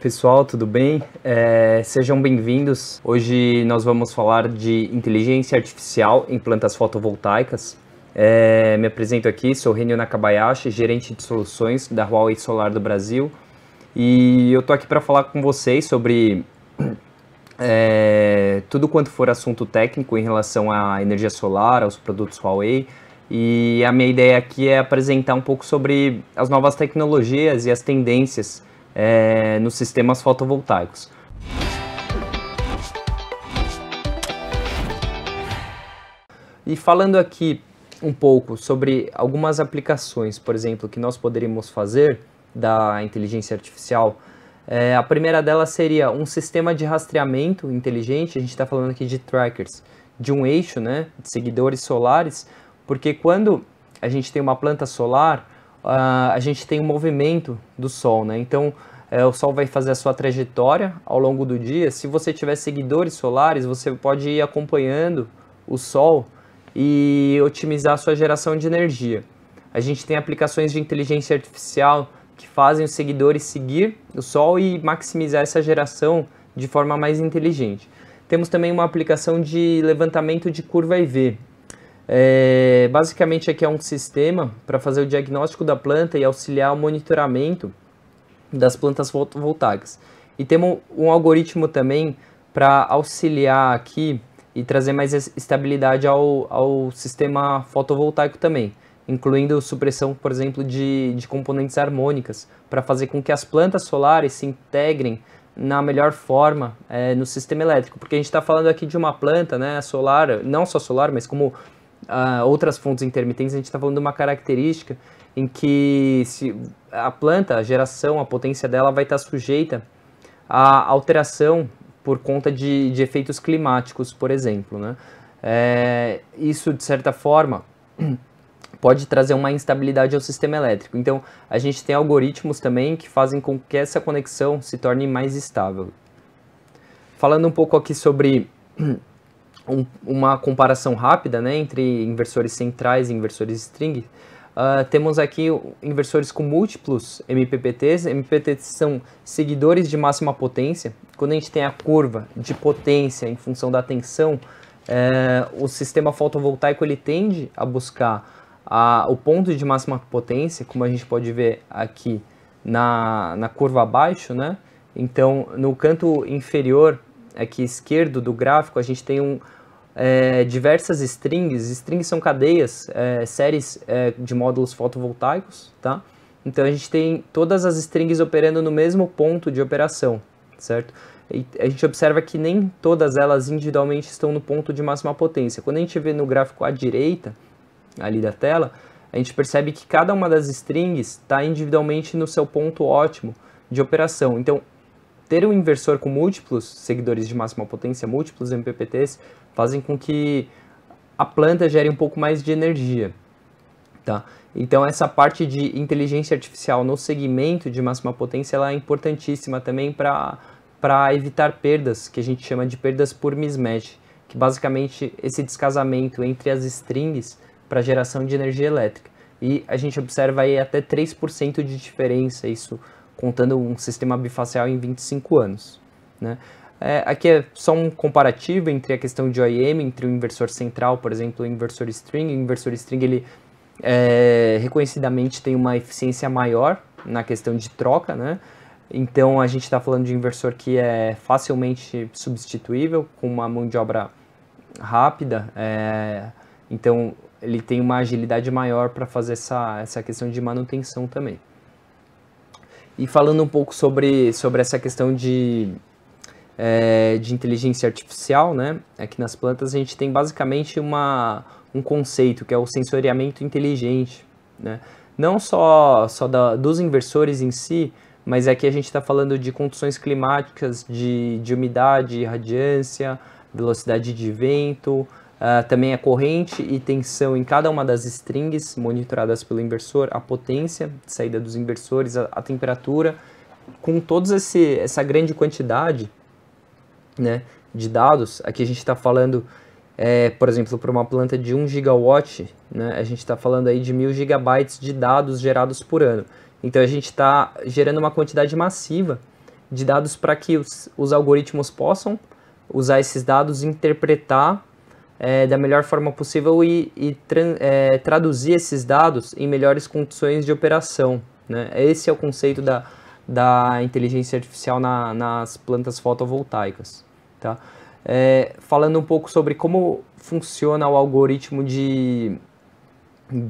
Pessoal, tudo bem? Sejam bem-vindos. Hoje nós vamos falar de inteligência artificial em plantas fotovoltaicas. Me apresento aqui, sou Renio Nakabayashi, gerente de soluções da Huawei Solar do Brasil. E eu estou aqui para falar com vocês sobre tudo quanto for assunto técnico em relação à energia solar, aos produtos Huawei. E a minha ideia aqui é apresentar um pouco sobre as novas tecnologias e as tendências nos sistemas fotovoltaicos. E falando aqui um pouco sobre algumas aplicações, por exemplo, que nós poderíamos fazer da inteligência artificial, a primeira delas seria um sistema de rastreamento inteligente. A gente está falando aqui de trackers, de um eixo, né, de seguidores solares, porque quando a gente tem uma planta solar, a gente tem um movimento do Sol, né? Então, o Sol vai fazer a sua trajetória ao longo do dia. Se você tiver seguidores solares, você pode ir acompanhando o Sol e otimizar a sua geração de energia. A gente tem aplicações de inteligência artificial que fazem os seguidores seguir o Sol e maximizar essa geração de forma mais inteligente. Temos também uma aplicação de levantamento de curva IV. Basicamente aqui é um sistema para fazer o diagnóstico da planta e auxiliar o monitoramento das plantas fotovoltaicas. E temos um algoritmo também para auxiliar aqui e trazer mais estabilidade ao sistema fotovoltaico também, incluindo supressão, por exemplo, de componentes harmônicas, para fazer com que as plantas solares se integrem na melhor forma no sistema elétrico. Porque a gente está falando aqui de uma planta, né, solar, não só solar, mas como outras fontes intermitentes. A gente está falando de uma característica em que se a planta, a geração, a potência dela vai estar sujeita à alteração por conta de efeitos climáticos, por exemplo, né? Isso, de certa forma, pode trazer uma instabilidade ao sistema elétrico. Então, a gente tem algoritmos também que fazem com que essa conexão se torne mais estável. Falando um pouco aqui sobre uma comparação rápida, né, entre inversores centrais e inversores string, temos aqui inversores com múltiplos MPPTs. MPPTs são seguidores de máxima potência. Quando a gente tem a curva de potência em função da tensão, o sistema fotovoltaico ele tende a buscar o ponto de máxima potência, como a gente pode ver aqui na curva abaixo, né? Então, no canto inferior aqui esquerdo do gráfico, a gente tem diversas strings. Strings são cadeias, séries de módulos fotovoltaicos, tá? Então a gente tem todas as strings operando no mesmo ponto de operação, certo? E a gente observa que nem todas elas individualmente estão no ponto de máxima potência. Quando a gente vê no gráfico à direita, ali da tela, a gente percebe que cada uma das strings está individualmente no seu ponto ótimo de operação. Então, ter um inversor com múltiplos seguidores de máxima potência, múltiplos MPPTs, fazem com que a planta gere um pouco mais de energia, tá? Então, essa parte de inteligência artificial no segmento de máxima potência, ela é importantíssima também para evitar perdas, que a gente chama de perdas por mismatch, que basicamente esse descasamento entre as strings para geração de energia elétrica. E a gente observa aí até 3% de diferença, isso contando um sistema bifacial em 25 anos. Né? Aqui é só um comparativo entre a questão de OIM, entre o inversor central, por exemplo, e o inversor string. O inversor string, ele reconhecidamente tem uma eficiência maior na questão de troca, né? Então a gente está falando de um inversor que é facilmente substituível, com uma mão de obra rápida, então ele tem uma agilidade maior para fazer essa questão de manutenção também. E falando um pouco sobre essa questão de inteligência artificial, né? Aqui nas plantas a gente tem basicamente um conceito que é o sensoriamento inteligente, né? Não só dos inversores em si, mas aqui a gente está falando de condições climáticas, de umidade, radiância, velocidade de vento, também a corrente e tensão em cada uma das strings monitoradas pelo inversor, a potência de saída dos inversores, a temperatura. Com toda essa grande quantidade, né, de dados, aqui a gente está falando, por exemplo, para uma planta de 1 gigawatt, né, a gente está falando aí de 1000 gigabytes de dados gerados por ano. Então a gente está gerando uma quantidade massiva de dados para que os algoritmos possam usar esses dados, interpretar da melhor forma possível e traduzir esses dados em melhores condições de operação, né? Esse é o conceito da inteligência artificial nas plantas fotovoltaicas, tá? Falando um pouco sobre como funciona o algoritmo de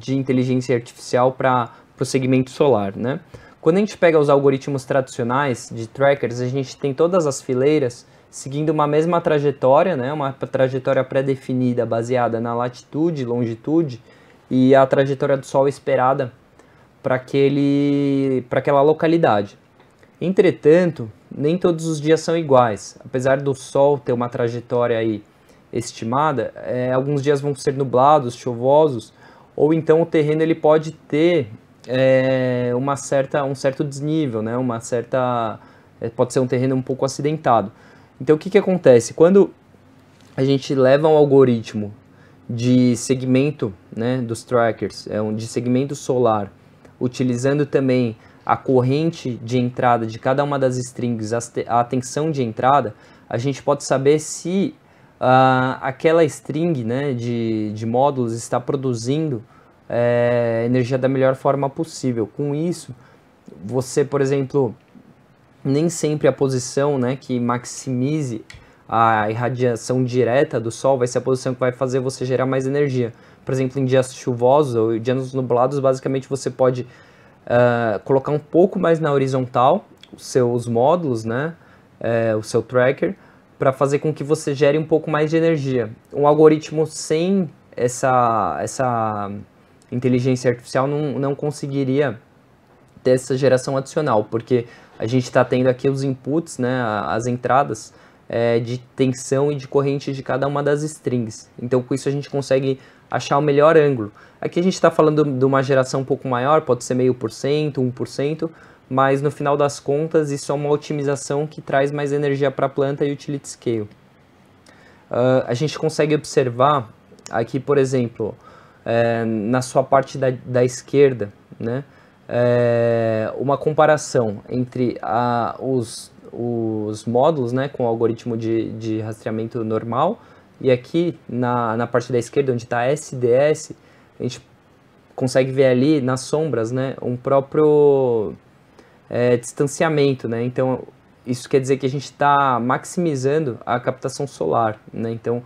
inteligência artificial para o segmento solar, né? Quando a gente pega os algoritmos tradicionais de trackers, a gente tem todas as fileiras seguindo uma mesma trajetória, né? Uma trajetória pré-definida baseada na latitude, longitude e a trajetória do Sol esperada para aquela localidade. Entretanto, nem todos os dias são iguais. Apesar do Sol ter uma trajetória aí estimada, alguns dias vão ser nublados, chuvosos, ou então o terreno ele pode ter um certo desnível, né? Pode ser um terreno um pouco acidentado. Então o que acontece? Quando a gente leva um algoritmo de segmento, né, dos trackers, de segmento solar, utilizando também a corrente de entrada de cada uma das strings, a tensão de entrada, a gente pode saber se aquela string, né, de módulos está produzindo energia da melhor forma possível. Com isso, você, por exemplo, nem sempre a posição, né, que maximize a irradiação direta do Sol vai ser a posição que vai fazer você gerar mais energia. Por exemplo, em dias chuvosos ou dias nublados, basicamente você pode colocar um pouco mais na horizontal os seus módulos, né, o seu tracker, para fazer com que você gere um pouco mais de energia. Um algoritmo sem essa inteligência artificial não conseguiria ter essa geração adicional, porque a gente está tendo aqui os inputs, né, as entradas de tensão e de corrente de cada uma das strings. Então com isso a gente consegue achar o melhor ângulo. Aqui a gente está falando de uma geração um pouco maior, pode ser 0,5%, 1%, mas no final das contas isso é uma otimização que traz mais energia para a planta e utility scale. A gente consegue observar aqui, por exemplo, na sua parte da esquerda, né, uma comparação entre os módulos, né, com o algoritmo de rastreamento normal, e aqui na parte da esquerda, onde está SDS, a gente consegue ver ali nas sombras, né, um próprio distanciamento, né? Então isso quer dizer que a gente está maximizando a captação solar, né? Então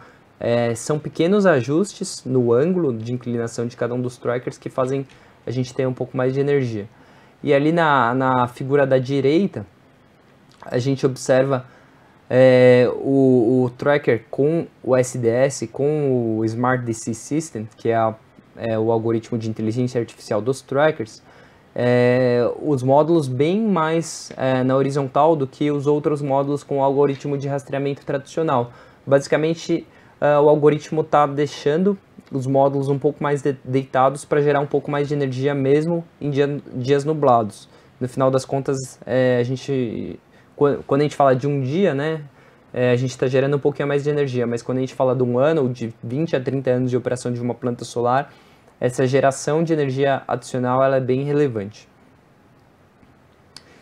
são pequenos ajustes no ângulo de inclinação de cada um dos trackers que fazem a gente ter um pouco mais de energia. E ali na figura da direita, a gente observa o tracker com o SDS, com o Smart DC System, que é o algoritmo de inteligência artificial dos trackers, os módulos bem mais na horizontal do que os outros módulos com o algoritmo de rastreamento tradicional. Basicamente, o algoritmo está deixando os módulos um pouco mais deitados para gerar um pouco mais de energia mesmo em dias nublados. No final das contas, quando a gente fala de um dia, né, a gente está gerando um pouquinho mais de energia, mas quando a gente fala de um ano ou de 20 a 30 anos de operação de uma planta solar, essa geração de energia adicional ela é bem relevante.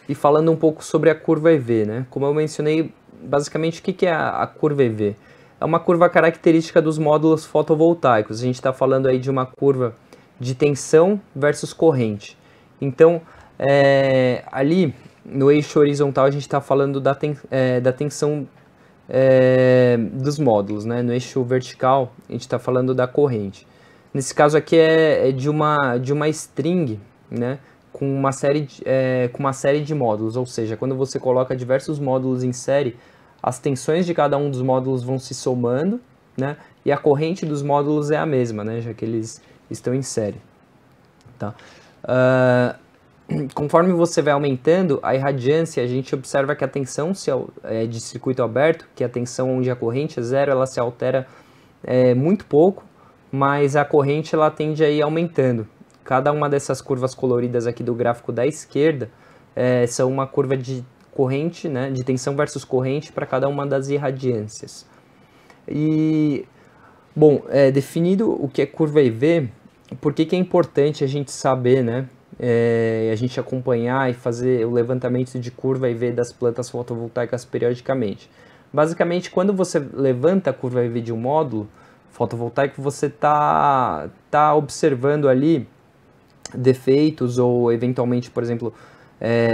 E falando um pouco sobre a curva EV, né? Como eu mencionei, basicamente o que é a curva EV? É uma curva característica dos módulos fotovoltaicos. A gente está falando aí de uma curva de tensão versus corrente. Então, ali no eixo horizontal a gente está falando da tensão dos módulos, né? No eixo vertical a gente está falando da corrente. Nesse caso aqui é de uma string, né, com uma série de módulos, ou seja, quando você coloca diversos módulos em série, as tensões de cada um dos módulos vão se somando, né, e a corrente dos módulos é a mesma, né, já que eles estão em série. Tá? Conforme você vai aumentando a irradiância, a gente observa que a tensão de circuito aberto, que é a tensão onde a corrente é zero, ela se altera muito pouco, mas a corrente ela tende a ir aumentando. Cada uma dessas curvas coloridas aqui do gráfico da esquerda são uma curva de corrente, né, de tensão versus corrente para cada uma das irradiâncias. E, bom, definido o que é curva EV, por que é importante a gente saber, né, a gente acompanhar e fazer o levantamento de curva IV das plantas fotovoltaicas periodicamente. Basicamente, quando você levanta a curva IV de um módulo fotovoltaico, você tá observando ali defeitos ou eventualmente, por exemplo,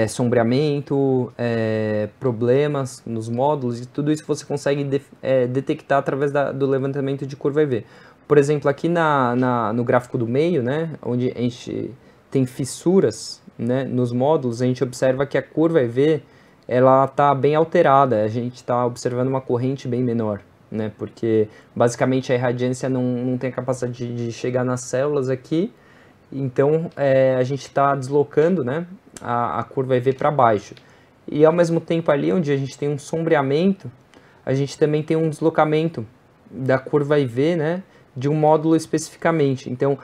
sombreamento, problemas nos módulos, e tudo isso você consegue detectar através do levantamento de curva IV. Por exemplo, aqui no gráfico do meio, né, onde a gente tem fissuras, né, nos módulos, a gente observa que a curva EV ela está bem alterada, a gente está observando uma corrente bem menor, né, porque basicamente a irradiância não tem a capacidade de chegar nas células aqui, então a gente está deslocando, né, a curva EV para baixo. E ao mesmo tempo ali onde a gente tem um sombreamento, a gente também tem um deslocamento da curva IV, né, de um módulo especificamente. Então